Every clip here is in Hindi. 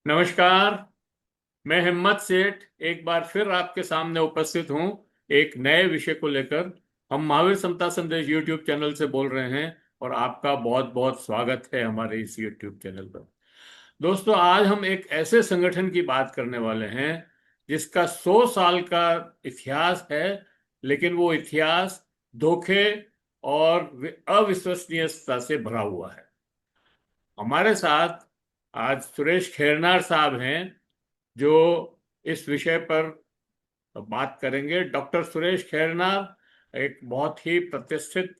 नमस्कार। मैं हिम्मत सेठ एक बार फिर आपके सामने उपस्थित हूं एक नए विषय को लेकर। हम महावीर समता संदेश यूट्यूब चैनल से बोल रहे हैं और आपका बहुत बहुत स्वागत है हमारे इस यूट्यूब चैनल पर। दोस्तों, आज हम एक ऐसे संगठन की बात करने वाले हैं जिसका 100 साल का इतिहास है, लेकिन वो इतिहास धोखे और अविश्वसनीयता से भरा हुआ है। हमारे साथ आज सुरेश खेरनार साहब हैं जो इस विषय पर बात करेंगे। डॉक्टर सुरेश खैरनार एक बहुत ही प्रतिष्ठित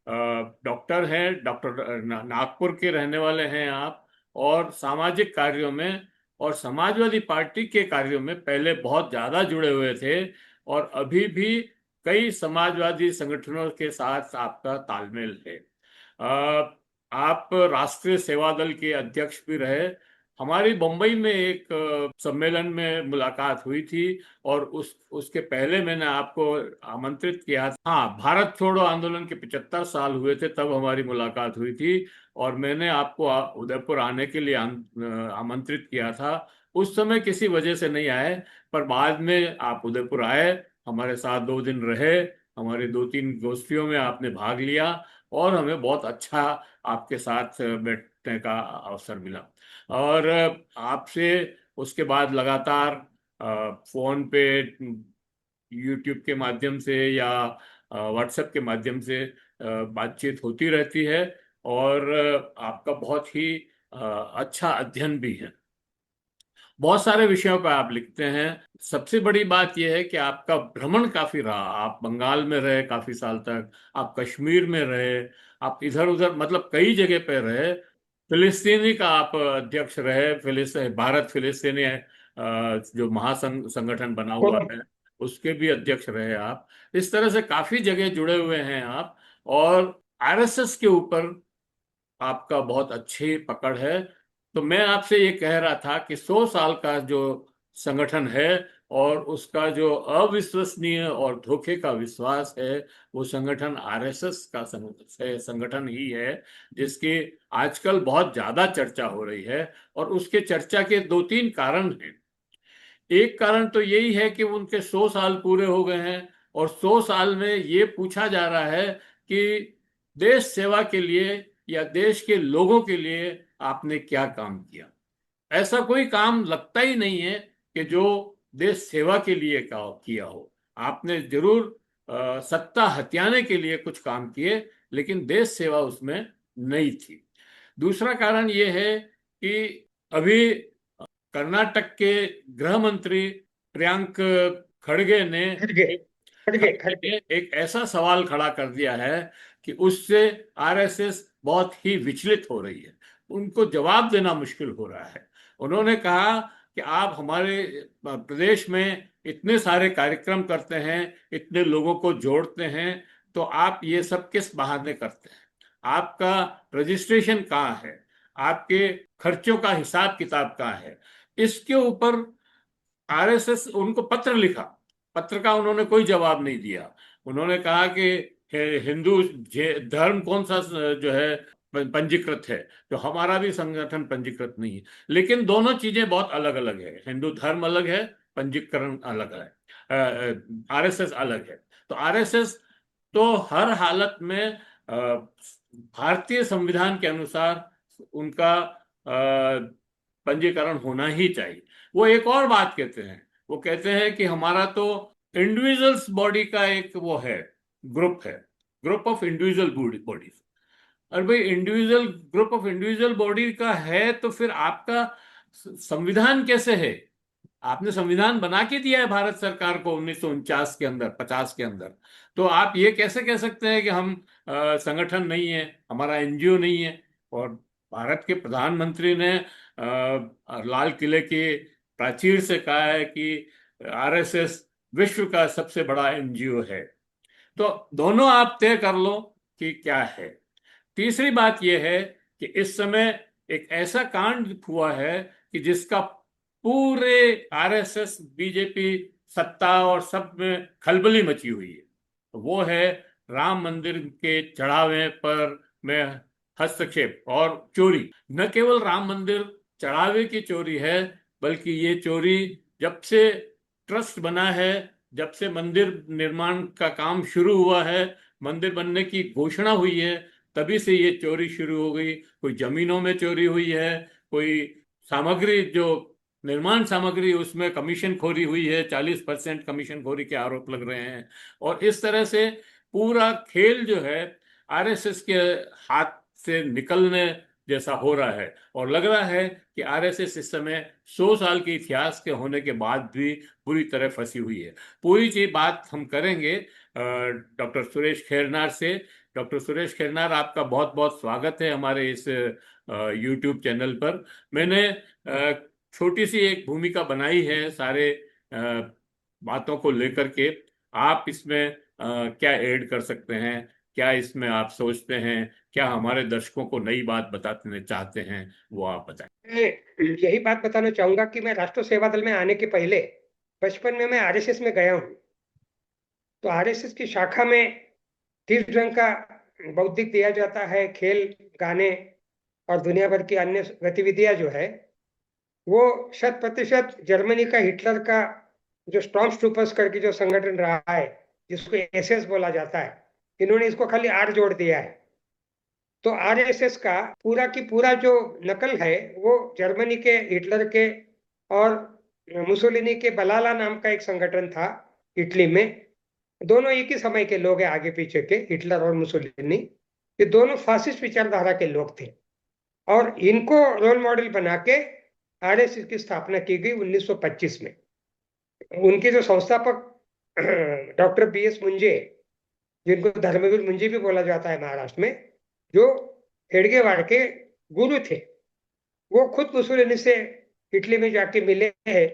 डॉक्टर हैं। डॉक्टर नागपुर के रहने वाले हैं आप, और सामाजिक कार्यों में और समाजवादी पार्टी के कार्यों में पहले बहुत ज़्यादा जुड़े हुए थे, और अभी भी कई समाजवादी संगठनों के साथ आपका तालमेल है। आप राष्ट्रीय सेवा दल के अध्यक्ष भी रहे। हमारी मुंबई में एक सम्मेलन में मुलाकात हुई थी, और उसके पहले मैंने आपको आमंत्रित किया था। हाँ, भारत छोड़ो आंदोलन के 75 साल हुए थे, तब हमारी मुलाकात हुई थी, और मैंने आपको उदयपुर आने के लिए आमंत्रित किया था। उस समय किसी वजह से नहीं आए, पर बाद में आप उदयपुर आए, हमारे साथ 2 दिन रहे, हमारी 2-3 गोष्ठियों में आपने भाग लिया, और हमें बहुत अच्छा आपके साथ बैठने का अवसर मिला। और आपसे उसके बाद लगातार फोन पे, यूट्यूब के माध्यम से या व्हाट्सएप के माध्यम से बातचीत होती रहती है, और आपका बहुत ही अच्छा अध्ययन भी है। बहुत सारे विषयों पर आप लिखते हैं। सबसे बड़ी बात यह है कि आपका भ्रमण काफी रहा। आप बंगाल में रहे काफी साल तक, आप कश्मीर में रहे, आप इधर उधर मतलब कई जगह पे रहे। फिलिस्तीनी का आप अध्यक्ष रहे, भारत फिलिस्तीनी जो महासंघ संगठन बना हुआ है उसके भी अध्यक्ष रहे आप। इस तरह से काफी जगह जुड़े हुए हैं आप, और आरएसएस के ऊपर आपका बहुत अच्छी पकड़ है। तो मैं आपसे ये कह रहा था कि 100 साल का जो संगठन है और उसका जो अविश्वसनीय और धोखे का विश्वास है, वो संगठन आरएसएस का संगठन ही है, जिसकी आजकल बहुत ज्यादा चर्चा हो रही है। और उसके चर्चा के 2-3 कारण हैं। एक कारण तो यही है कि उनके 100 साल पूरे हो गए हैं, और 100 साल में ये पूछा जा रहा है कि देश सेवा के लिए या देश के लोगों के लिए आपने क्या काम किया। ऐसा कोई काम लगता ही नहीं है कि जो देश सेवा के लिए किया हो। आपने जरूर सत्ता हथियाने के लिए कुछ काम किए, लेकिन देश सेवा उसमें नहीं थी। दूसरा कारण ये है कि अभी कर्नाटक के गृह मंत्री प्रियंक खड़गे ने खड़गे खड़गे ने एक ऐसा सवाल खड़ा कर दिया है कि उससे आरएसएस बहुत ही विचलित हो रही है। उनको जवाब देना मुश्किल हो रहा है। उन्होंने कहा कि आप हमारे प्रदेश में इतने सारे कार्यक्रम करते हैं, इतने लोगों को जोड़ते हैं, तो आप ये सब किस बहाने करते हैं? आपका रजिस्ट्रेशन कहाँ है? आपके खर्चों का हिसाब किताब कहाँ है? इसके ऊपर आरएसएस उनको पत्र लिखा। पत्र का उन्होंने कोई जवाब नहीं दिया। उन्होंने कहा कि हिंदू धर्म कौन सा जो है पंजीकृत है, तो हमारा भी संगठन पंजीकृत नहीं है। लेकिन दोनों चीजें बहुत अलग अलग है। हिंदू धर्म अलग है, पंजीकरण अलग है, आरएसएस अलग है। तो आरएसएस तो हर हालत में भारतीय संविधान के अनुसार उनका पंजीकरण होना ही चाहिए। वो एक और बात कहते हैं। वो कहते हैं कि हमारा तो इंडिविजुअल्स बॉडी का एक वो है, ग्रुप है, ग्रुप ऑफ इंडिविजुअल बॉडीज। और भाई, individual group of individual body का है तो फिर आपका संविधान कैसे है? आपने संविधान बना के दिया है भारत सरकार को 1949 के अंदर, 50 के अंदर। तो आप ये कैसे कह सकते हैं कि हम संगठन नहीं है, हमारा एनजीओ नहीं है? और भारत के प्रधानमंत्री ने लाल किले की प्राचीर से कहा है कि आरएसएस विश्व का सबसे बड़ा एनजीओ है। तो दोनों आप तय कर लो कि क्या है। तीसरी बात यह है कि इस समय एक ऐसा कांड हुआ है कि जिसका पूरे आरएसएस, बीजेपी, सत्ता और सब में खलबली मची हुई है। तो वो है राम मंदिर के चढ़ावे पर में हस्तक्षेप और चोरी। न केवल राम मंदिर चढ़ावे की चोरी है, बल्कि ये चोरी जब से ट्रस्ट बना है, जब से मंदिर निर्माण का काम शुरू हुआ है, मंदिर बनने की घोषणा हुई है, तभी से ये चोरी शुरू हो गई। कोई जमीनों में चोरी हुई है, कोई सामग्री जो निर्माण सामग्री उसमें कमीशन खोरी हुई है, 40% कमीशन खोरी के आरोप लग रहे हैं। और इस तरह से पूरा खेल जो है आरएसएस के हाथ से निकलने जैसा हो रहा है। और लग रहा है कि आरएसएस इस समय 100 साल के इतिहास के होने के बाद भी पूरी तरह फंसी हुई है। पूरी चीज बात हम करेंगे डॉक्टर सुरेश खेरनार से। डॉक्टर सुरेश खेरनार, आपका बहुत बहुत स्वागत है हमारे इस यूट्यूब चैनल पर। मैंने छोटी सी एक भूमिका बनाई है सारे बातों को लेकर के। आप इसमें क्या ऐड कर सकते हैं? क्या इसमें आप सोचते हैं? क्या हमारे दर्शकों को नई बात बताने चाहते हैं? वो आप बताएं। मैं यही बात बताना चाहूंगा कि मैं राष्ट्र सेवा दल में आने के पहले बचपन में मैं आरएसएस में गया हूँ। तो आरएसएस की शाखा में किस ढंग का बौद्धिक दिया जाता है, खेल, गाने और दुनिया भर की अन्य गतिविधियां जो है, वो 100% जर्मनी का, हिटलर का जो स्टॉर्म ट्रूपर्स करके जो संगठन रहा है, जिसको एसएस बोला जाता है, इन्होंने इसको खाली आर जोड़ दिया है। तो आरएसएस का पूरा की पूरा जो नकल है वो जर्मनी के हिटलर के और मुसोलिनी के बलाला नाम का एक संगठन था इटली में। दोनों एक ही समय के लोग हैं, आगे पीछे के, हिटलर और मुसोलिनी। ये दोनों फासिस्ट विचारधारा के लोग थे और इनको रोल मॉडल बना के आरएसएस की स्थापना की गई 1925 में। उनके जो संस्थापक डॉक्टर बीएस मुंजे, जिनको धर्मवीर मुंजे भी बोला जाता है महाराष्ट्र में, जो हेडगेवार के गुरु थे, वो खुद मुसोलिनी से इटली में जाके मिले हैं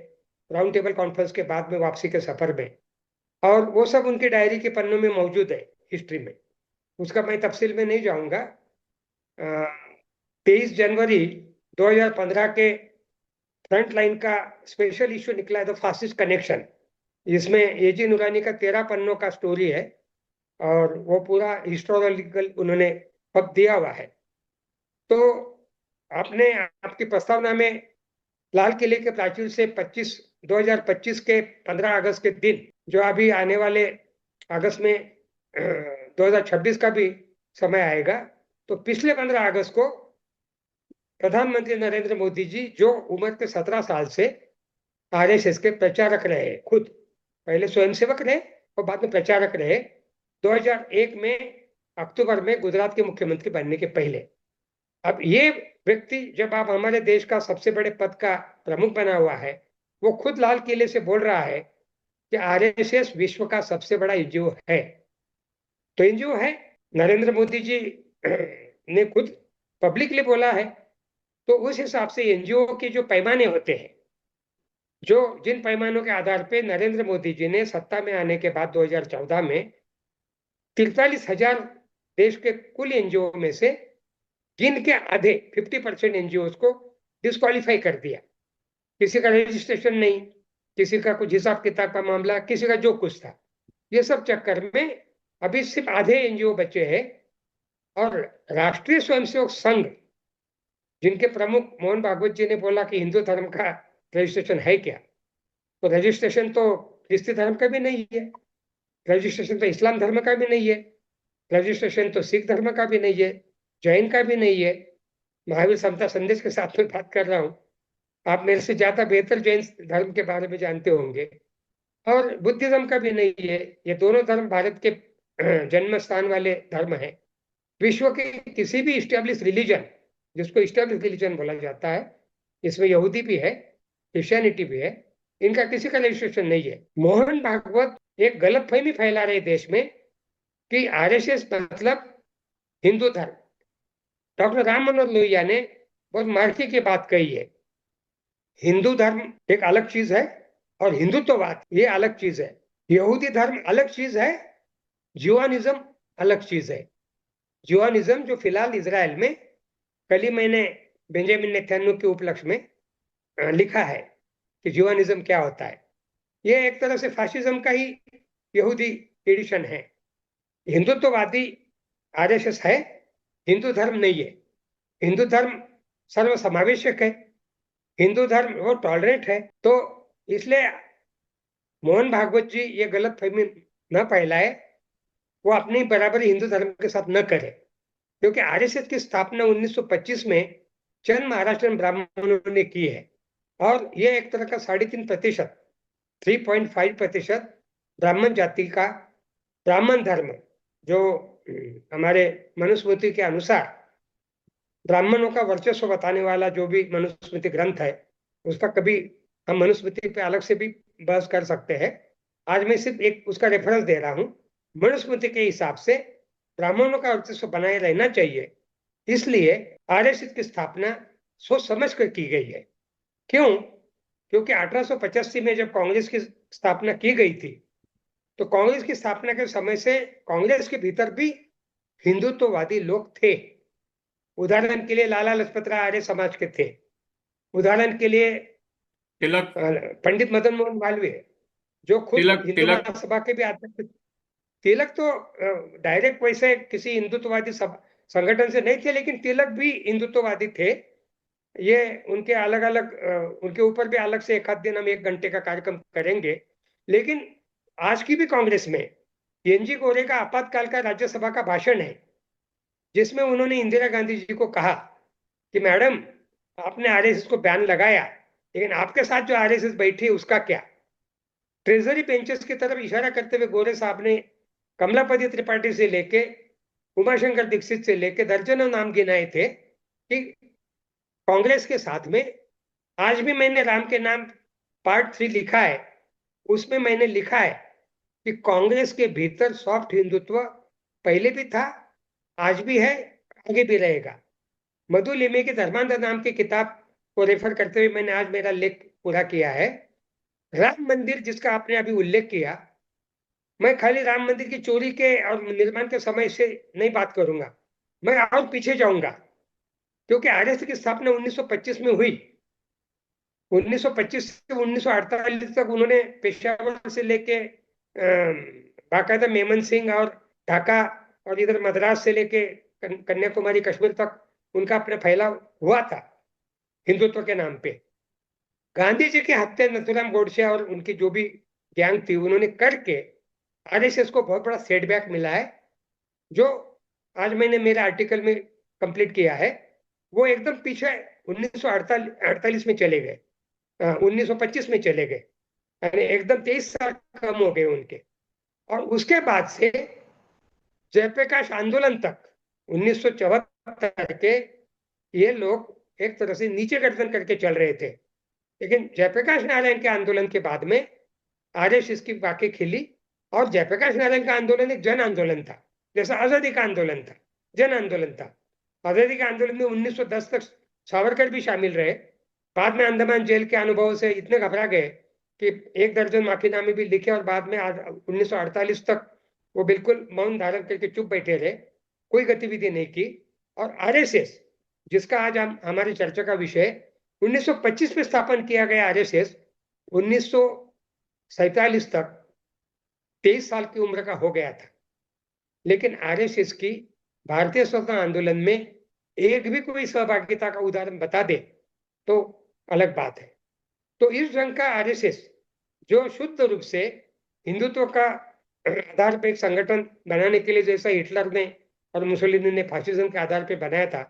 राउंड टेबल कॉन्फ्रेंस के बाद में, वापसी के सफर में। और वो सब उनकी डायरी के पन्नों में मौजूद है, हिस्ट्री में। उसका मैं तफसील में नहीं जाऊंगा। 23 जनवरी 2015 के फ्रंट लाइन का स्पेशल इश्यू निकला है, द फासिस्ट कनेक्शन। इसमें एजी नुरानी का 13 पन्नों का स्टोरी है और वो पूरा हिस्टोरिकल उन्होंने वक्त दिया हुआ है। तो आपने आपकी प्रस्तावना में लाल किले के प्राचीर से 2025 के 15 अगस्त के दिन, जो अभी आने वाले अगस्त में 2026 का भी समय आएगा, तो पिछले 15 अगस्त को प्रधानमंत्री नरेंद्र मोदी जी, जो उम्र के 17 साल से आरएसएस के प्रचारक रहे, खुद पहले स्वयंसेवक रहे और बाद में प्रचारक रहे, 2001 में अक्टूबर में गुजरात के मुख्यमंत्री बनने के पहले। अब ये व्यक्ति, जब आप हमारे देश का सबसे बड़े पद का प्रमुख बना हुआ है, वो खुद लाल किले से बोल रहा है कि आरएसएस विश्व का सबसे बड़ा एनजीओ है। तो एनजीओ है, नरेंद्र मोदी जी ने खुद पब्लिकली बोला है। तो उस हिसाब से एनजीओ के जो पैमाने होते हैं, जो जिन पैमानों के आधार पे नरेंद्र मोदी जी ने सत्ता में आने के बाद 2014 में 43,000 देश के कुल एनजीओ में से गिन के आधे 50% एनजीओ को डिस्क्वालीफाई कर दिया। किसी का रजिस्ट्रेशन नहीं, किसी का कुछ हिसाब किताब का मामला, किसी का जो कुछ था, ये सब चक्कर में अभी सिर्फ आधे एनजीओ बचे हैं। और राष्ट्रीय स्वयंसेवक संघ, जिनके प्रमुख मोहन भागवत जी ने बोला कि हिंदू धर्म का रजिस्ट्रेशन है क्या, तो रजिस्ट्रेशन तो ख्रिस्ती धर्म का भी नहीं है, रजिस्ट्रेशन तो इस्लाम धर्म का भी नहीं है, रजिस्ट्रेशन तो सिख धर्म का भी नहीं है, जैन का भी नहीं है। महावीर समता संदेश के साथ में बात कर रहा हूँ, आप मेरे से ज्यादा बेहतर जैन धर्म के बारे में जानते होंगे। और बुद्धिज्म का भी नहीं है। ये दोनों धर्म भारत के जन्म स्थान वाले धर्म है। विश्व के किसी भी इस्टेब्लिश रिलीजन, जिसको इस्टेब्लिश रिलीजन बोला जाता है, इसमें यहूदी भी है, क्रिश्चियनिटी भी है, इनका किसी का रजिस्ट्रेशन नहीं है। मोहन भागवत एक गलतफहमी फैला रहे देश में कि आरएसएस मतलब हिंदू धर्म। डॉक्टर राम मनोहर लोहिया ने बहुत मार्के की बात कही है। हिंदू धर्म एक अलग चीज है और हिंदुत्ववाद ये अलग चीज है। यहूदी धर्म अलग चीज है, जियोनिज्म अलग चीज है। जियोनिज्म जो फिलहाल इजराइल में, कल ही मैंने बेंजामिन नेतन्याहू के उपलक्ष्य में लिखा है कि जियोनिज्म क्या होता है। ये एक तरह से फाशिज्म का ही यहूदी एडिशन है। हिंदुत्ववादी आरएसएस है, हिंदू धर्म नहीं है। हिंदू धर्म सर्वसमावेशक है, हिंदू धर्म वो टॉलरेट है। तो इसलिए मोहन भागवत जी ये गलत फहमी न फैलाए, वो अपनी बराबरी हिंदू धर्म के साथ न करे। क्योंकि आरएसएस की स्थापना 1925 में चंद महाराष्ट्र ब्राह्मणों ने की है, और ये एक तरह का 3.5%, 3.5% ब्राह्मण जाति का, ब्राह्मण धर्म, जो हमारे मनुस्मृति के अनुसार ब्राह्मणों का वर्चस्व बताने वाला जो भी मनुस्मृति ग्रंथ है, उसका कभी हम मनुस्मृति पे अलग से भी बहस कर सकते हैं। आज मैं सिर्फ एक उसका रेफरेंस दे रहा हूं। मनुस्मृति के हिसाब से ब्राह्मणों का वर्चस्व बनाए रहना चाहिए, इसलिए आरएसएस की स्थापना सोच समझ कर की गई है। क्यों? क्योंकि 1885 में जब कांग्रेस की स्थापना की गई थी, तो कांग्रेस की स्थापना के समय से कांग्रेस के भीतर भी हिंदुत्ववादी लोग थे। उदाहरण के लिए लाला लाजपत राय आर्य समाज के थे। उदाहरण के लिए तिलक। पंडित मदन मोहन मालवीय, जो खुद तिलक हिंदू तिलक। महासभा के भी अध्यक्ष थे। तिलक तो डायरेक्ट वैसे किसी हिंदुत्ववादी संगठन से नहीं थे, लेकिन तिलक भी हिंदुत्ववादी थे। ये उनके अलग अलग, उनके ऊपर भी अलग से एक आध दिन हम 1 घंटे का कार्यक्रम करेंगे। लेकिन आज की भी कांग्रेस में एनजी गोरे का आपातकाल का राज्यसभा का भाषण है, जिसमें उन्होंने इंदिरा गांधी जी को कहा कि मैडम, आपने आरएसएस को बैन लगाया, लेकिन आपके साथ जो आरएसएस बैठी है उसका क्या? ट्रेजरी बेंचेस की तरफ इशारा करते हुए गोरे साहब ने कमलापति त्रिपाठी से लेके उमाशंकर दीक्षित से लेके दर्जनों नाम गिनाए थे कि कांग्रेस के साथ में। आज भी मैंने राम के नाम पार्ट 3 लिखा है, उसमें मैंने लिखा है कि कांग्रेस के भीतर सॉफ्ट हिंदुत्व पहले भी था, आज भी है, आगे भी रहेगा। मधु लिमे की धर्मांध नाम की किताब को रेफर करते हुए मैंने आज मेरा लेख पूरा किया है। राम मंदिर जिसका आपने अभी उल्लेख किया, मैं खाली राम मंदिर की चोरी के और निर्माण के समय से नहीं बात करूंगा, मैं और पीछे जाऊंगा। क्योंकि आरएसएस की स्थापना 1925 में हुई। 1925 से 1948 तक उन्होंने पेशावर से लेके बाकायदा मेमन सिंह और ढाका और इधर मद्रास से लेके कन्याकुमारी कश्मीर तक उनका अपना फैलाव हुआ था हिंदुत्व के नाम पे। गांधी जी की हत्या नथुराम गोडसे और उनकी जो भी गैंग थी उन्होंने करके आरएसएस को बहुत बड़ा सेटबैक मिला है, जो आज मैंने मेरे आर्टिकल में कंप्लीट किया है। वो एकदम पीछे 1948 में चले गए, 1925 में चले गए, यानी एकदम 23 साल कम हो गए उनके। और उसके बाद से जयप्रकाश आंदोलन तक 1974 के ये लोग एक तरह से नीचे गर्दन करके चल रहे थे। लेकिन जयप्रकाश नारायण के आंदोलन के बाद में आरएसएस की बाकी खिली, और जयप्रकाश नारायण का आंदोलन एक जन आंदोलन था, जैसा आजादी का आंदोलन था, जन आंदोलन था। आजादी के आंदोलन में 1910 तक सावरकर भी शामिल रहे। बाद में अंडमान जेल के अनुभव से इतने घबरा गए कि 1 दर्जन माफीनामे भी लिखे, और बाद में 1948 तक वो बिल्कुल मौन धारण करके चुप बैठे रहे, कोई गतिविधि नहीं की। और आरएसएस, जिसका आज हमारी चर्चा का विषय, 1925 में स्थापन किया गया आरएसएस 1947 तक 23 साल की उम्र का हो गया था। लेकिन आरएसएस की भारतीय स्वतंत्रता आंदोलन में एक भी कोई सहभागिता का उदाहरण बता दे तो अलग बात है। तो इस ढंग का आरएसएस, जो शुद्ध रूप से हिंदुत्व का आधार पर एक संगठन बनाने के लिए, जैसा हिटलर ने और मुसोलिनी ने फासिज्म के आधार पर बनाया था,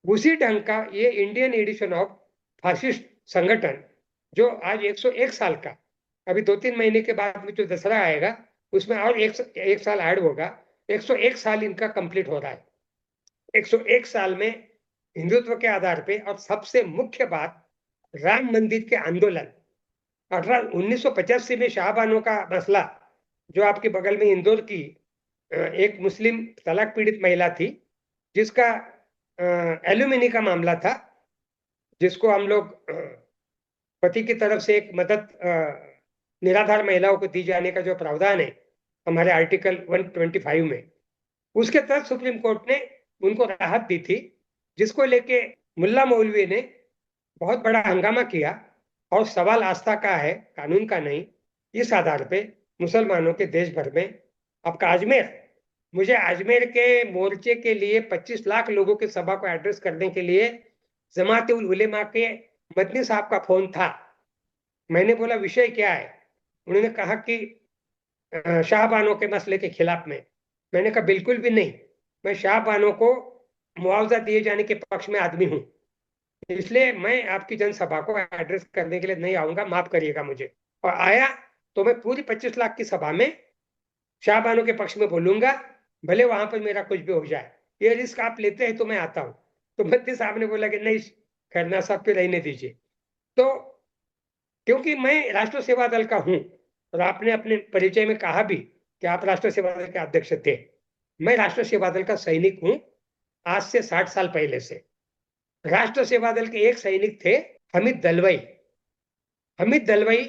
उसी ढंग का ये इंडियन एडिशन ऑफ फासिस्ट संगठन, जो आज 101 साल का, अभी 2-3 महीने के बाद में जो दसरा आएगा उसमें और एक साल ऐड होगा, 101 साल इनका कंप्लीट हो रहा है। 101 साल में हिंदुत्व के आधार पे, और सबसे मुख्य बात, राम मंदिर के आंदोलन। 1985 में शाहबानो का मसला, जो आपके बगल में इंदौर की एक मुस्लिम तलाक पीड़ित महिला थी, जिसका एल्यूमिनी का मामला था, जिसको हम लोग पति की तरफ से एक मदद निराधार महिलाओं को दी जाने का जो प्रावधान है हमारे आर्टिकल 125 में, उसके तहत सुप्रीम कोर्ट ने उनको राहत दी थी, जिसको लेके मुल्ला मौलवी ने बहुत बड़ा हंगामा किया। और सवाल आस्था का है, कानून का नहीं। इस आधार पे मुसलमानों के देश भर में, आपका अजमेर, मुझे अजमेर के मोर्चे के लिए 25 लाख लोगों की सभा को एड्रेस करने के लिए जमात उल उलेमा के मदनी साहब का फोन था। मैंने बोला विषय क्या है? उन्होंने कहा कि शाहबानों के मसले के खिलाफ में। मैंने कहा बिल्कुल भी नहीं, मैं शाहबानों को मुआवजा दिए जाने के पक्ष में आदमी हूँ, इसलिए मैं आपकी जनसभा को एड्रेस करने के लिए नहीं आऊंगा, माफ करिएगा मुझे। और आया तो मैं पूरी 25 लाख की सभा में शाहबानों के पक्ष में बोलूंगा, भले वहां पर मेरा कुछ भी हो जाए। ये रिस्क आप लेते हैं तो मैं आता हूं। तो मद्दी साहब ने बोला कि नहीं, खन्ना साहब पे रहने दीजिए। तो क्योंकि मैं राष्ट्र सेवा दल का हूं, और आपने अपने परिचय में कहा भी कि आप राष्ट्र सेवा दल के अध्यक्ष थे, मैं राष्ट्र सेवा दल का सैनिक हूं आज से 60 साल पहले से। राष्ट्र सेवा दल के एक सैनिक थे, हमीद दलवाई। हमीद दलवाई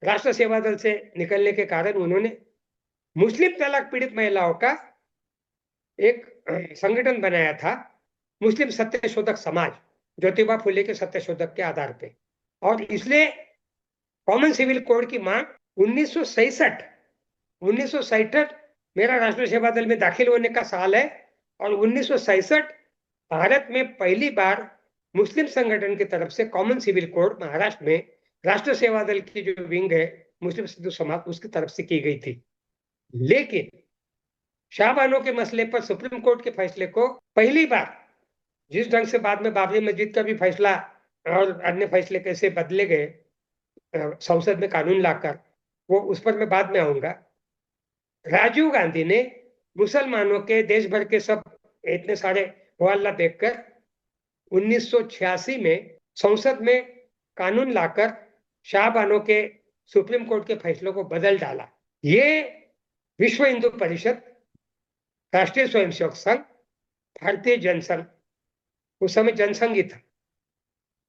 राष्ट्र सेवा दल से निकलने के कारण उन्होंने मुस्लिम तलाक पीड़ित महिलाओं का एक संगठन बनाया था, मुस्लिम सत्यशोधक समाज, ज्योतिबा फुले के सत्यशोधक के आधार पे। और इसलिए कॉमन सिविल कोड की मांग 1967 1967 मेरा राष्ट्रीय सेवा दल में दाखिल होने का साल है। और 1967 भारत में पहली बार मुस्लिम संगठन की तरफ से कॉमन सिविल कोड महाराष्ट्र में राष्ट्र सेवा दल की जो विंग है मुस्लिम सिंधु समाज, उसकी तरफ से की गई थी। लेकिन शाहबानों के मसले पर सुप्रीम कोर्ट के फैसले को पहली बार, जिस ढंग से बाद में बाबरी मस्जिद का भी फैसला और अन्य फैसले कैसे बदले गए संसद में कानून लाकर, वो उस पर मैं बाद में आऊंगा। राजीव गांधी ने मुसलमानों के देश भर के सब इतने सारे हवाला देखकर 1986 में संसद में कानून लाकर शाहबानों के सुप्रीम कोर्ट के फैसलों को बदल डाला। ये विश्व हिंदू परिषद, राष्ट्रीय स्वयंसेवक संघ, भारतीय जनसंघ, उस समय जनसंघ ही था,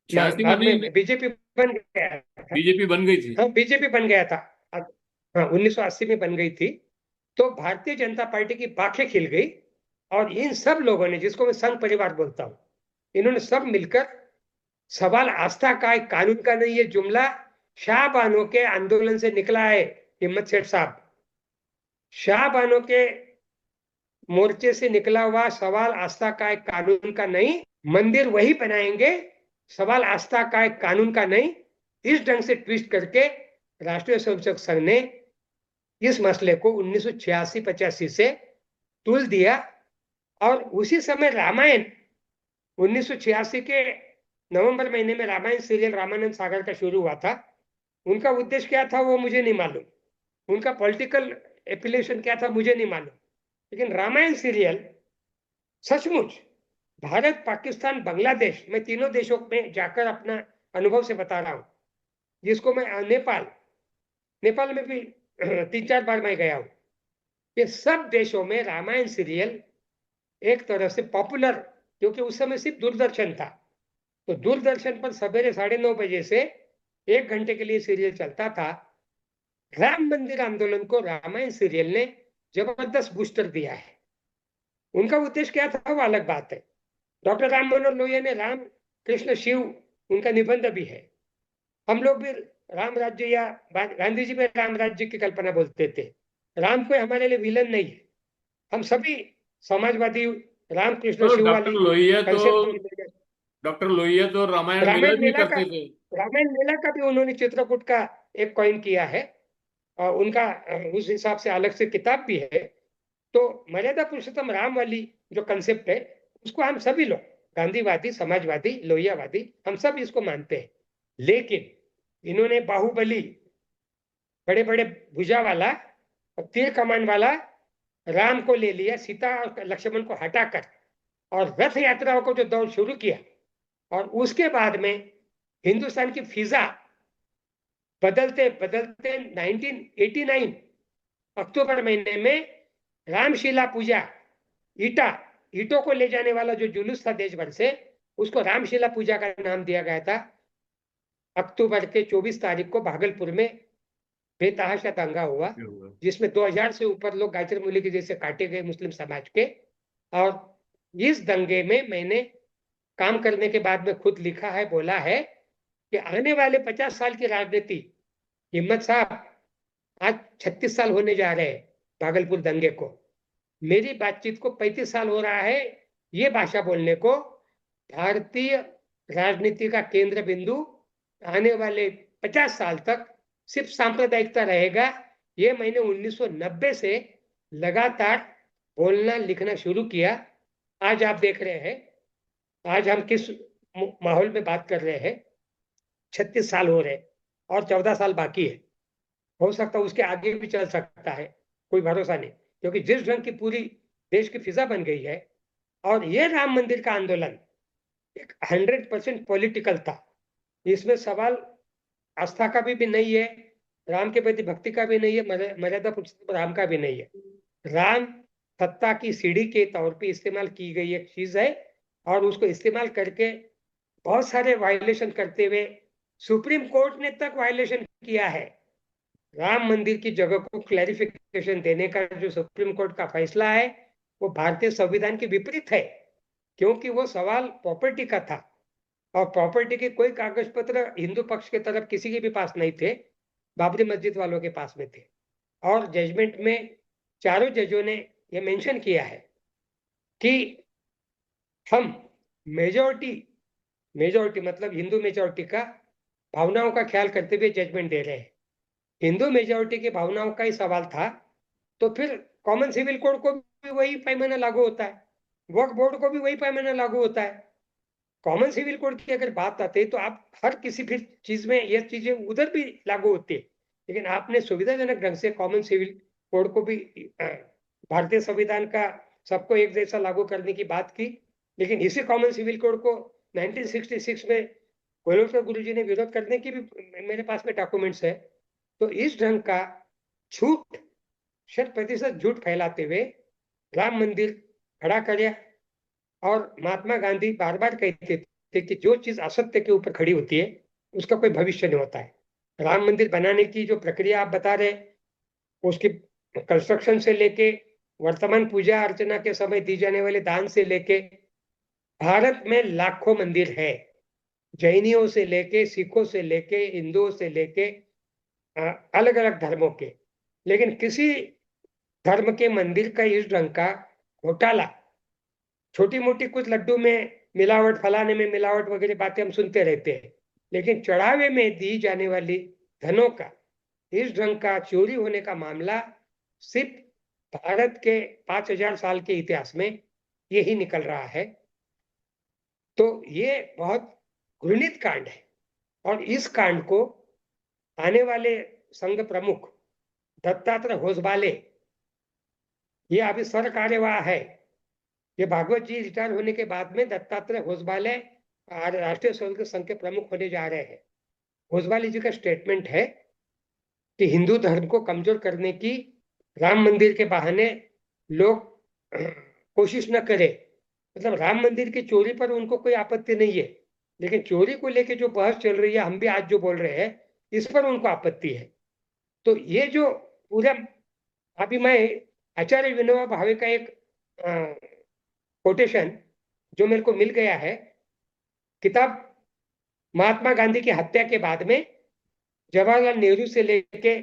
86 में बाद नहीं, में बीजेपी बन गया था। बीजेपी बन गई थी। हाँ, बीजेपी बन गया था। हाँ, 1980 में बन गई थी। तो भारतीय जनता पार्टी की बाखें खिल गई, और इन सब लोगों ने, जिसको मैं संघ परिवार बोलता हूं, इन्होंने सब मिलकर सवाल आस्था का है, कानून का नहीं, ये जुमला शाहबानों के आंदोलन से निकला है। हिम्मत सेठ साहब, शाहबानों के मोर्चे से निकला हुआ सवाल आस्था का एक कानून का नहीं, मंदिर वही बनाएंगे, सवाल आस्था का एक कानून का नहीं, इस ढंग से ट्विस्ट करके राष्ट्रीय स्वयंसेवक संघ ने इस मसले को 1986-85 से तुल दिया। और उसी समय रामायण 1986 के नवंबर महीने में रामायण सीरियल रामानंद सागर का शुरू हुआ था। उनका उद्देश्य क्या था वो मुझे नहीं मालूम, उनका पॉलिटिकल एफिलिएशन क्या था मुझे नहीं मालूम, लेकिन रामायण सीरियल सचमुच भारत, पाकिस्तान, बांग्लादेश, मैं तीनों देशों में जाकर अपना अनुभव से बता रहा हूं, जिसको मैं नेपाल नेपाल में भी 3-4 बार मैं गया हूं, ये सब देशों में रामायण सीरियल एक तरह से पॉपुलर, क्योंकि उस समय सिर्फ दूरदर्शन था, तो दूरदर्शन पर सवेरे 9:30 बजे से 1 घंटे के लिए सीरियल चलता था। राम मंदिर आंदोलन को रामायण सीरियल ने जबरदस्त बूस्टर दिया है। उनका उद्देश्य क्या था वो अलग बात है। डॉक्टर राम मनोहर लोहिया ने राम कृष्ण शिव, उनका निबंध भी है। हम लोग भी राम राज्य या गांधी जी में राम राज्य की कल्पना बोलते थे। राम कोई हमारे लिए विलन नहीं है, हम सभी समाजवादी राम कृष्ण तो शिव वाली कंसेप्ट। डॉक्टर लोहिया तो रामायण मेला रामायण भी मेला का करते थे। रामायण मेला का भी उन्होंने चित्रकूट का एक कॉइन किया है, और उनका उस हिसाब से अलग से किताब भी है। तो मर्यादा पुरुषोत्तम राम वाली जो कंसेप्ट है, उसको हम सभी लोग, गांधीवादी, समाजवादी, लोहियावादी, हम सब इसको मानते हैं। लेकिन इन्होंने बाहुबली, बड़े बड़े भुजा वाला और तीर कमान वाला राम को ले लिया, सीता और लक्ष्मण को हटाकर, और रथ यात्राओं को जो दौर शुरू किया, और उसके बाद में हिंदुस्तान की फिजा बदलते बदलते 1989 अक्टूबर महीने में रामशिला पूजा, ईटों को ले जाने वाला जो जुलूस था देश भर से, उसको रामशिला पूजा का नाम दिया गया था। अक्टूबर के 24 तारीख को भागलपुर में बेतहाशा दंगा हुआ, जिसमें 2000 से ऊपर लोग गायत्री मूली के जैसे काटे गए मुस्लिम समाज के। और इस दंगे में मैंने काम करने के बाद में खुद लिखा है, बोला है कि आने वाले 50 साल की राजनीति, हिम्मत साहब, आज 36 साल होने जा रहे हैं भागलपुर दंगे को, मेरी बातचीत को 35 साल हो रहा है ये भाषा बोलने को। भारतीय राजनीति का केंद्र बिंदु आने वाले 50 साल तक सिर्फ सांप्रदायिकता रहेगा। ये मैंने 1990 से लगातार बोलना लिखना शुरू किया। आज आप देख रहे हैं, आज हम किस माहौल में बात कर रहे हैं। 36 साल हो रहे और 14 साल बाकी है। हो सकता है उसके आगे भी चल सकता है, कोई भरोसा नहीं, क्योंकि जिस ढंग की पूरी देश की फिजा बन गई है। और ये राम मंदिर का आंदोलन एक 100% पॉलिटिकल था। इसमें सवाल आस्था का भी नहीं है, राम के प्रति भक्ति का भी नहीं है, मर्यादा पुरुषोत्तम राम का भी नहीं है। राम सत्ता की सीढ़ी के तौर पे इस्तेमाल की गई एक चीज है, और उसको इस्तेमाल करके बहुत सारे वायलेशन करते हुए सुप्रीम कोर्ट ने तक वायलेशन किया है। राम मंदिर की जगह को क्लैरिफिकेशन देने का जो सुप्रीम कोर्ट का फैसला है वो भारतीय संविधान के विपरीत है, क्योंकि वो सवाल प्रॉपर्टी का था और प्रॉपर्टी के कोई कागज पत्र हिंदू पक्ष के तरफ किसी के भी पास नहीं थे, बाबरी मस्जिद वालों के पास में थे। और जजमेंट में चारों जजों ने ये मेंशन किया है कि हम मेजोरिटी मेजोरिटी मतलब हिंदू मेजोरिटी का भावनाओं का ख्याल करते हुए जजमेंट दे रहे हैं। हिंदू मेजोरिटी की भावनाओं का ही सवाल था तो फिर कॉमन सिविल कोड को भी वही पैमाना लागू होता है, वक्फ बोर्ड को भी वही पैमाना लागू होता है। कॉमन सिविल कोड की अगर बात आती है तो आप हर किसी फिर चीज में ये चीजें उधर भी लागू होती है, लेकिन आपने सुविधाजनक ढंग से कॉमन सिविल कोड को भी भारतीय संविधान का सबको एक जैसा लागू करने की बात की। लेकिन इसी कॉमन सिविल कोड को 1966 में गोलवलकर गुरुजी ने विरोध करने की भी मेरे पास में डॉक्यूमेंट्स है। तो इस ढंग का झूठ, 100% झूठ फैलाते हुए राम मंदिर खड़ा किया। और महात्मा गांधी बार बार कहते थे कि जो चीज असत्य के ऊपर खड़ी होती है उसका कोई भविष्य नहीं होता है। राम मंदिर बनाने की जो प्रक्रिया आप बता रहे, उसकी कंस्ट्रक्शन से लेके वर्तमान पूजा अर्चना के समय दी जाने वाले दान से लेके, भारत में लाखों मंदिर है, जैनियों से लेके सिखों से लेके हिंदुओं से लेके अलग अलग धर्मों के, लेकिन किसी धर्म के मंदिर का इस ढंग का घोटाला, छोटी मोटी कुछ लड्डू में मिलावट, फलाने में मिलावट वगैरह बातें हम सुनते रहते हैं, लेकिन चढ़ावे में दी जाने वाली धनों का इस ढंग का चोरी होने का मामला सिर्फ भारत के 5000 साल के इतिहास में यही निकल रहा है। तो ये बहुत घृणित कांड है। और इस कांड को आने वाले संघ प्रमुख दत्तात्रेय होसबाले, ये अभी सर कार्यवाह है, ये भागवत जी रिटायर होने के बाद में दत्तात्रेय होसबाले राष्ट्रीय स्वयंसेवक संघ के प्रमुख होने जा रहे हैं। होसबाले जी का स्टेटमेंट है कि हिंदू धर्म को कमजोर करने की राम मंदिर के बहाने लोग कोशिश न करें। मतलब राम मंदिर की चोरी पर उनको कोई आपत्ति नहीं है, लेकिन चोरी को लेकर जो बहस चल रही है, हम भी आज जो बोल रहे हैं, इस पर उनको आपत्ति है। तो ये जो पूरा, अभी मैं आचार्य विनोबा भावे का एक कोटेशन जो मेरे को मिल गया है, किताब महात्मा गांधी की हत्या के बाद में जवाहरलाल नेहरू से लेके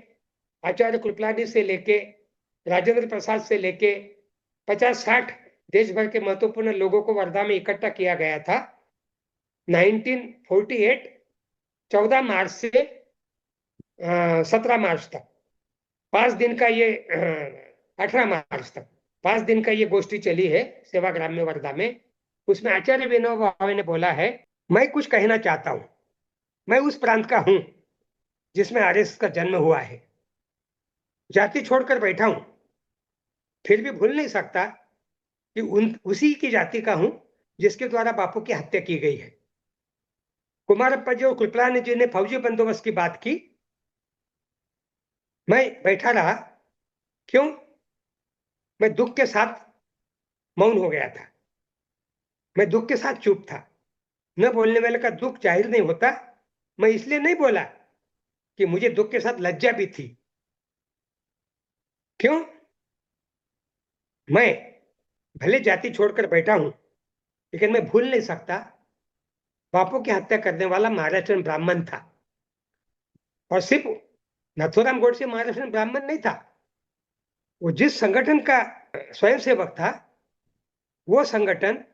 आचार्य कृपलानी से लेके राजेंद्र प्रसाद से लेके 50-60 देश भर के महत्वपूर्ण लोगों को वर्धा में इकट्ठा किया गया था। 1948 14 मार्च से 17 मार्च तक 5 दिन का ये 18 मार्च तक 5 दिन का ये गोष्ठी चली है सेवाग्राम में वर्धा में। उसमें आचार्य विनोबा भावे ने बोला है, मैं कुछ कहना चाहता हूं, मैं उस प्रांत का हूं जिसमें आरएसएस का जन्म हुआ है, जाति छोड़कर बैठा हूं, फिर भी भूल नहीं सकता कि उसी की जाति का हूं जिसके द्वारा बापू की हत्या की गई है। कुमारप्पा जी और कृपलानी जी ने फौजी बंदोबस्त की बात की, मैं बैठा रहा, क्यों? मैं दुख के साथ मौन हो गया था, मैं दुख के साथ चुप था। न बोलने वाले का दुख जाहिर नहीं होता। मैं इसलिए नहीं बोला कि मुझे दुख के साथ लज्जा भी थी। क्यों? मैं भले जाति छोड़कर बैठा हूं, लेकिन मैं भूल नहीं सकता बापू की हत्या करने वाला महाराष्ट्र ब्राह्मण था। और सिर्फ नथुराम गोडसे महाराष्ट्र ब्राह्मण नहीं था, वो जिस संगठन का स्वयंसेवक था वो संगठन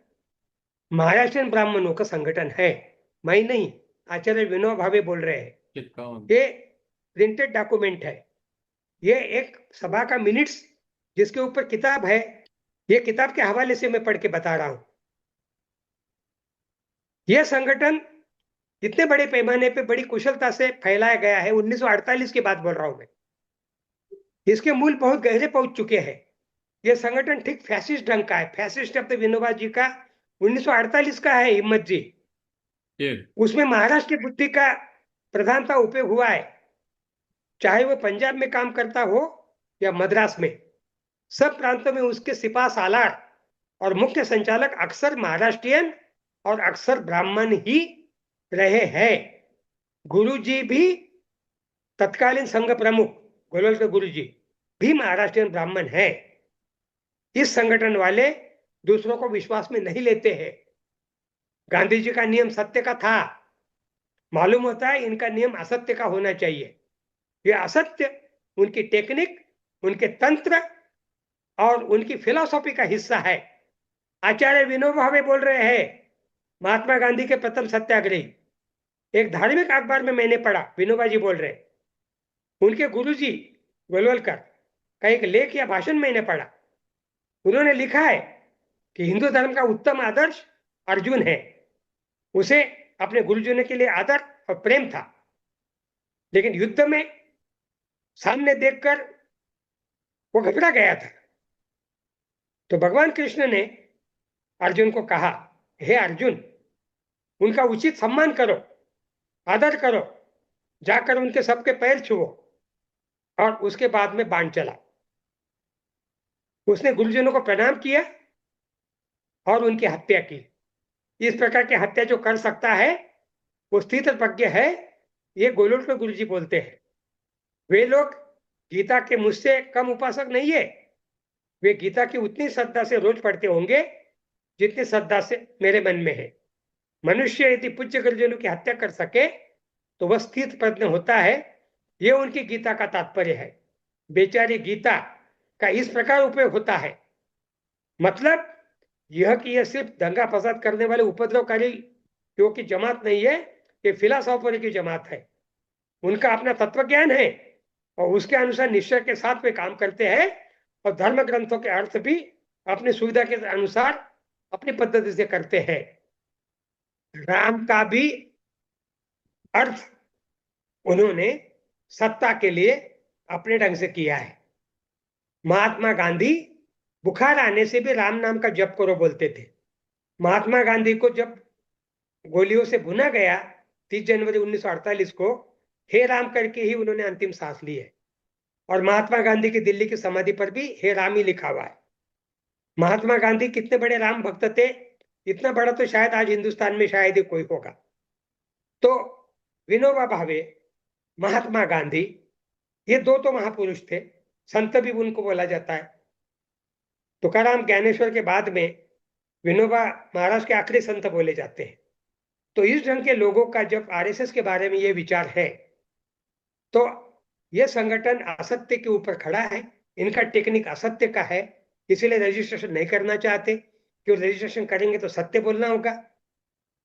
महाराष्ट्र ब्राह्मणों का संगठन है। मैं नहीं, आचार्य विनोबा भावे बोल रहे हैं। चितकावन। ये प्रिंटेड डॉक्यूमेंट है, ये एक सभा का मिनिट्स जिसके ऊपर किताब है, ये किताब के हवाले से मैं पढ़ के बता रहा हूं। यह संगठन इतने बड़े पैमाने पे बड़ी कुशलता से फैलाया गया है, 1948 की बात बोल रहा हूं मैं। इसके मूल बहुत गहरे पहुंच चुके हैं। यह संगठन ठीक फैसिस्ट ढंग का है, फैसिस्ट शब्द विनोबा जी का 1948 का है, हिम्मत जी। जी। उसमें महाराष्ट्र की बुद्धि का प्रधानता उपयोग हुआ है, चाहे वो पंजाब में काम करता हो या मद्रास में। सब प्रांतों में उसके सिपा सालार और मुख्य संचालक अक्सर महाराष्ट्रियन और अक्सर ब्राह्मण ही रहे हैं। गुरु जी भी, तत्कालीन संघ प्रमुख गोलवल के गुरु जी भी महाराष्ट्रियन ब्राह्मण है। इस संगठन वाले दूसरों को विश्वास में नहीं लेते हैं। गांधी जी का नियम सत्य का था, मालूम होता है इनका नियम असत्य का होना चाहिए। ये असत्य उनकी टेक्निक, उनके तंत्र और उनकी फिलॉसफी का हिस्सा है। आचार्य विनोबा भावे बोल रहे हैं, महात्मा गांधी के प्रथम सत्याग्रही। एक धार्मिक अखबार में मैंने पढ़ा, विनोबा जी बोल रहे, उनके गुरुजी गोलवलकर का एक लेख या भाषण मैंने पढ़ा। उन्होंने लिखा है कि हिंदू धर्म का उत्तम आदर्श अर्जुन है। उसे अपने गुरुजनों के लिए आदर और प्रेम था, लेकिन युद्ध में सामने देखकर वो घबरा गया था। तो भगवान कृष्ण ने अर्जुन को कहा, हे अर्जुन, उनका उचित सम्मान करो, आदर करो, जाकर उनके सबके पैर छुओ। और उसके बाद में बाण चला। उसने गुरुजनों को प्रणाम किया और उनकी हत्या की। इस प्रकार की हत्या जो कर सकता है वो स्थित प्रज्ञ है, ये गोलोक गुरु जी बोलते हैं। वे लोग गीता के मुझसे कम उपासक नहीं है। वे गीता की उतनी श्रद्धा से रोज पढ़ते होंगे जितनी श्रद्धा से मेरे मन में है। मनुष्य यदि पूज्य गुरुजनों की हत्या कर सके तो वह स्थित प्रज्ञ होता है, ये उनकी गीता का तात्पर्य है। बेचारी गीता का इस प्रकार उपयोग होता है, मतलब यह कि यह सिर्फ दंगा फसाद करने वाले उपद्रवकारी लोगों की जमात नहीं है, ये फिलासॉफर की जमात है। उनका अपना तत्व ज्ञान है और उसके अनुसार निश्चय के साथ वे काम करते हैं और धर्म ग्रंथों के अर्थ भी अपनी सुविधा के अनुसार अपनी पद्धति से करते हैं। राम का भी अर्थ उन्होंने सत्ता के लिए अपने ढंग से किया है। महात्मा गांधी बुखार आने से भी राम नाम का जप करो बोलते थे। महात्मा गांधी को जब गोलियों से भुना गया 30 जनवरी 1948 को, हे राम करके ही उन्होंने अंतिम सांस ली है। और महात्मा गांधी की दिल्ली की समाधि पर भी हे राम ही लिखा हुआ है। महात्मा गांधी कितने बड़े राम भक्त थे, इतना बड़ा तो शायद आज हिंदुस्तान में शायद ही कोई होगा। तो विनोबा भावे, महात्मा गांधी, ये दो तो महापुरुष थे, संत भी उनको बोला जाता है। तुकाराम ज्ञानेश्वर के बाद में विनोबा महाराज के आखिरी संत बोले जाते हैं। तो इस ढंग के लोगों का जब आरएसएस के बारे में ये विचार है तो यह संगठन असत्य के ऊपर खड़ा है। इनका टेक्निक असत्य का है, इसीलिए रजिस्ट्रेशन नहीं करना चाहते, क्यों रजिस्ट्रेशन करेंगे तो सत्य बोलना होगा।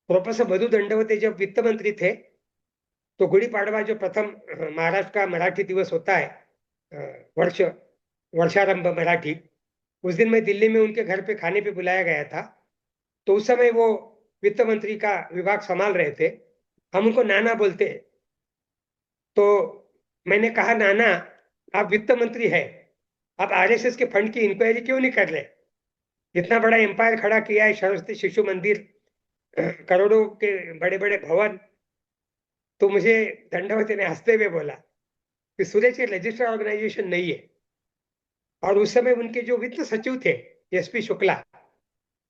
प्रोफेसर मधु दंडवते जब वित्त मंत्री थे तो गुड़ी पाड़वा जो प्रथम महाराष्ट्र का मराठी दिवस होता है, वर्षारंभ मराठी, उस दिन मैं दिल्ली में उनके घर पे खाने पे बुलाया गया था। तो उस समय वो वित्त मंत्री का विभाग संभाल रहे थे, हम उनको नाना बोलते। तो मैंने कहा, नाना आप वित्त मंत्री है, आप आरएसएस के फंड की इंक्वायरी क्यों नहीं कर रहे? इतना बड़ा एम्पायर खड़ा किया है, सरस्वती शिशु मंदिर, करोड़ों के बड़े बड़े भवन। तो मुझे दंडवती ने हंसते हुए बोला कि सूरज के रजिस्टर ऑर्गेनाइजेशन नहीं है। और उस समय उनके जो वित्त सचिव थे एसपी शुक्ला,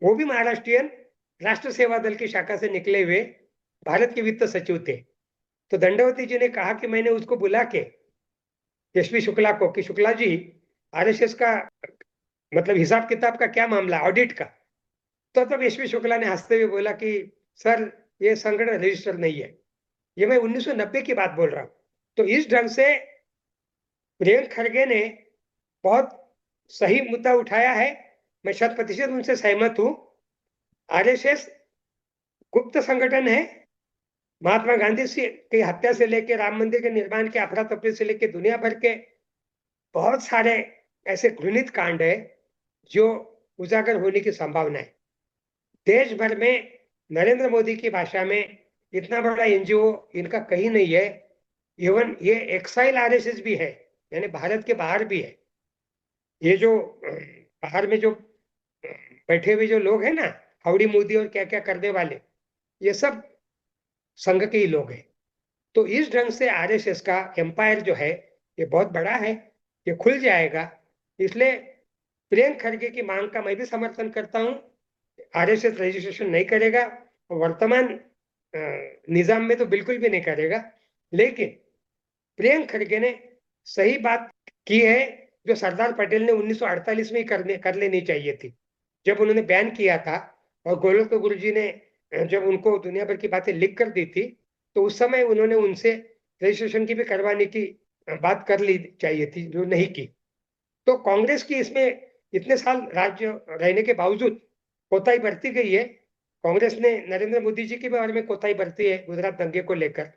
वो भी महाराष्ट्रियन राष्ट्र सेवा दल की शाखा से निकले हुए भारत के वित्त सचिव थे। तो दंडवती जी ने कहा कि मैंने उसको बुला के एसपी शुक्ला को कि शुक्ला जी, आरएसएस का मतलब हिसाब किताब का क्या मामला, ऑडिट का? तो तब एसपी शुक्ला ने हंसते हुए बोला कि सर ये संगठन रजिस्टर नहीं है। ये मैं 1990 की बात बोल रहा हूं। तो इस ढंग से प्रियंक खड़गे ने बहुत सही मुद्दा उठाया है, मैं 100% उनसे सहमत हूं। आरएसएस गुप्त संगठन है, महात्मा गांधी की हत्या से लेकर राम मंदिर के निर्माण के अफरा तफरी से लेकर दुनिया भर के बहुत सारे ऐसे घृणित कांड है जो उजागर होने की संभावना है। देश भर में नरेंद्र मोदी की भाषा में इतना बड़ा एनजीओ इनका कहीं नहीं है। इवन ये एक्साइल आरएसएस भी है, यानी भारत के बाहर भी है। ये जो बाहर में जो बैठे हुए जो लोग हैं ना, हाउडी मोदी और क्या क्या करने वाले, ये सब संघ के ही लोग हैं। तो इस ढंग से आरएसएस का एम्पायर जो है ये बहुत बड़ा है, ये खुल जाएगा। इसलिए प्रियंक खड़गे की मांग का मैं भी समर्थन करता हूं। आरएसएस रजिस्ट्रेशन नहीं करेगा, वर्तमान निजाम में तो बिल्कुल भी नहीं करेगा। लेकिन प्रियंक खड़गे ने सही बात की है, जो सरदार पटेल ने 1948 में ही कर लेनी चाहिए थी, जब उन्होंने बैन किया था। और गोलक गुरु जी ने जब उनको दुनिया भर की बातें लिख कर दी थी, तो उस समय उन्होंने उनसे रजिस्ट्रेशन की भी करवाने की बात कर ली चाहिए थी, जो नहीं की। तो कांग्रेस की इसमें इतने साल राज्य रहने के बावजूद कोताही बरती गई है। कांग्रेस ने नरेंद्र मोदी जी के बारे में कोताही बरती है गुजरात दंगे को लेकर,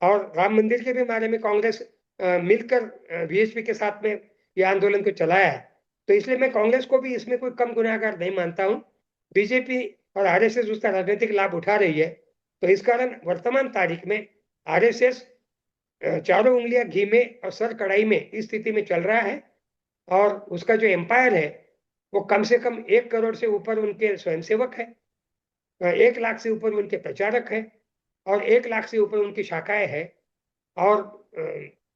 और राम मंदिर के भी बारे में कांग्रेस मिलकर वीएचपी के साथ में ये आंदोलन को चलाया है। तो इसलिए मैं कांग्रेस को भी इसमें कोई कम गुनाहगार नहीं मानता हूं। बीजेपी और आरएसएस उसका राजनीतिक लाभ उठा रही है। तो इस कारण वर्तमान तारीख में आरएसएस चारों उंगलियां घी में और सर कढ़ाई में इस स्थिति में चल रहा है। और उसका जो एम्पायर है वो कम से कम 1 करोड़ से ऊपर उनके स्वयंसेवक है, 1 लाख से ऊपर उनके प्रचारक है, और 1 लाख से ऊपर उनकी शाखाएं हैं। और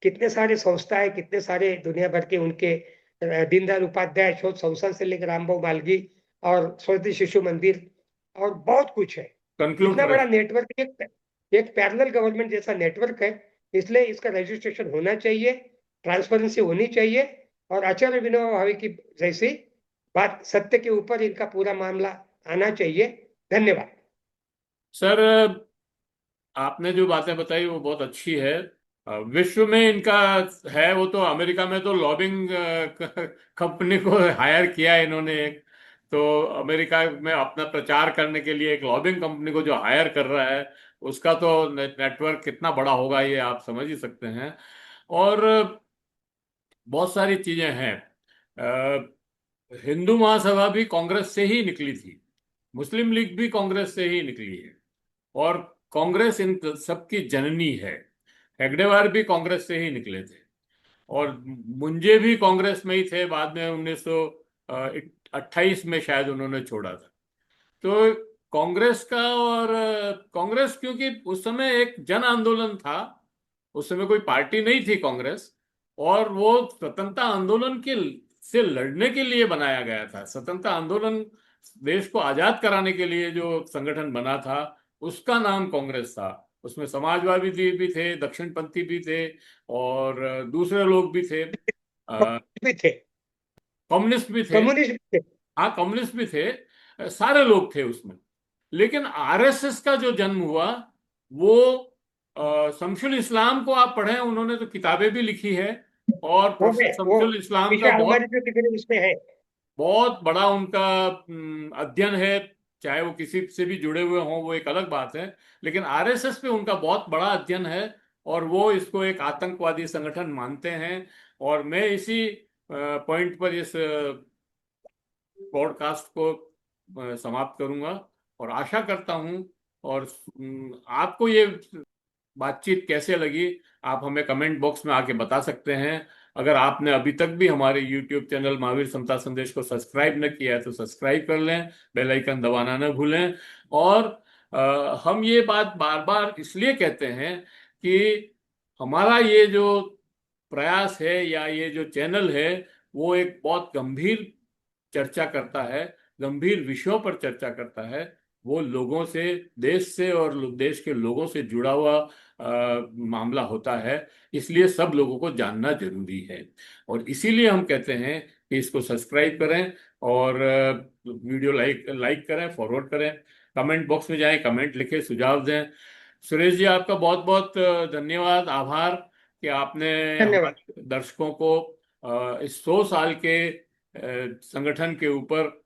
कितने सारे संस्थाएं, कितने सारे दुनिया भर के उनके दीनदयाल उपाध्याय शोध संस्थान से लेकर रामभाऊ मालगी और सरस्वती शिशु मंदिर और बहुत कुछ है। कंक्लूड इतना करें। बड़ा नेटवर्क, एक पैरेलल गवर्नमेंट जैसा नेटवर्क है। इसलिए इसका रजिस्ट्रेशन होना चाहिए, ट्रांसपेरेंसी होनी चाहिए, और आचार्य विनोबा भावे की जैसी बात सत्य के ऊपर इनका पूरा मामला आना चाहिए। धन्यवाद। सर, आपने जो बातें बताई वो बहुत अच्छी है। विश्व में इनका है, वो तो अमेरिका में तो लॉबिंग कंपनी को हायर किया है इन्होंने एक। तो अमेरिका में अपना प्रचार करने के लिए एक लॉबिंग कंपनी को जो हायर कर रहा है, उसका तो नेटवर्क कितना बड़ा होगा ये आप समझ ही सकते हैं। और बहुत सारी चीजें हैं। हिंदू महासभा भी कांग्रेस से ही निकली थी, मुस्लिम लीग भी कांग्रेस से ही निकली है, और कांग्रेस इन सबकी जननी है। हेगडेवार भी कांग्रेस से ही निकले थे, और मुंजे भी कांग्रेस में ही थे। बाद में 1928 में शायद उन्होंने छोड़ा था। तो कांग्रेस का, और कांग्रेस क्योंकि उस समय एक जन आंदोलन था, उस समय कोई पार्टी नहीं थी कांग्रेस, और वो स्वतंत्रता आंदोलन के से लड़ने के लिए बनाया गया था। स्वतंत्रता आंदोलन, देश को आजाद कराने के लिए जो संगठन बना था, उसका नाम कांग्रेस था। उसमें समाजवादी भी थे, दक्षिणपंथी भी थे, और दूसरे लोग भी थे, भी थे, कम्युनिस्ट भी थे। कम्युनिस्ट भी थे। हाँ, कम्युनिस्ट भी थे, सारे लोग थे उसमें। लेकिन आरएसएस का जो जन्म हुआ, वो शमसुल इस्लाम को आप पढ़ें, उन्होंने तो किताबें भी लिखी है, और हो प्रोफेसर गए वो, शमसुल इस्लाम पीछे का अलमारी बहुत जो कितने उसमें है। बहुत बड़ा उनका अध्ययन है। चाहे वो किसी से भी जुड़े हुए हों, वो एक अलग बात है, लेकिन आरएसएस पे उनका बहुत बड़ा अध्ययन है, और वो इसको एक आतंकवादी संगठन मानते हैं। और मैं इसी पॉइंट पर इस पॉडकास्ट को समाप्त करूंगा, और आशा करता हूं। और आपको ये बातचीत कैसे लगी, आप हमें कमेंट बॉक्स में आके बता सकते हैं। अगर आपने अभी तक भी हमारे यूट्यूब चैनल महावीर समता संदेश को सब्सक्राइब न किया है तो सब्सक्राइब कर लें, बेल आइकन दबाना न भूलें। और हम ये बात बार बार इसलिए कहते हैं कि हमारा ये जो प्रयास है, या ये जो चैनल है, वो एक बहुत गंभीर चर्चा करता है, गंभीर विषयों पर चर्चा करता है। वो लोगों से, देश से और देश के लोगों से जुड़ा हुआ मामला होता है। इसलिए सब लोगों को जानना जरूरी है, और इसीलिए हम कहते हैं कि इसको सब्सक्राइब करें, और वीडियो लाइक लाइक करें, फॉरवर्ड करें, कमेंट बॉक्स में जाएं, कमेंट लिखें, सुझाव दें। सुरेश जी, आपका बहुत बहुत धन्यवाद, आभार कि आपने धन्यवाद। हमारे दर्शकों को इस 100 साल के संगठन के ऊपर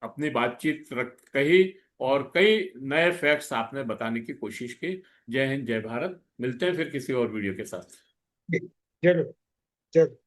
अपनी बातचीत कही, और कई नए फैक्ट्स आपने बताने की कोशिश की। जय हिंद, जय भारत। मिलते हैं फिर किसी और वीडियो के साथ। जरूर, जरूर।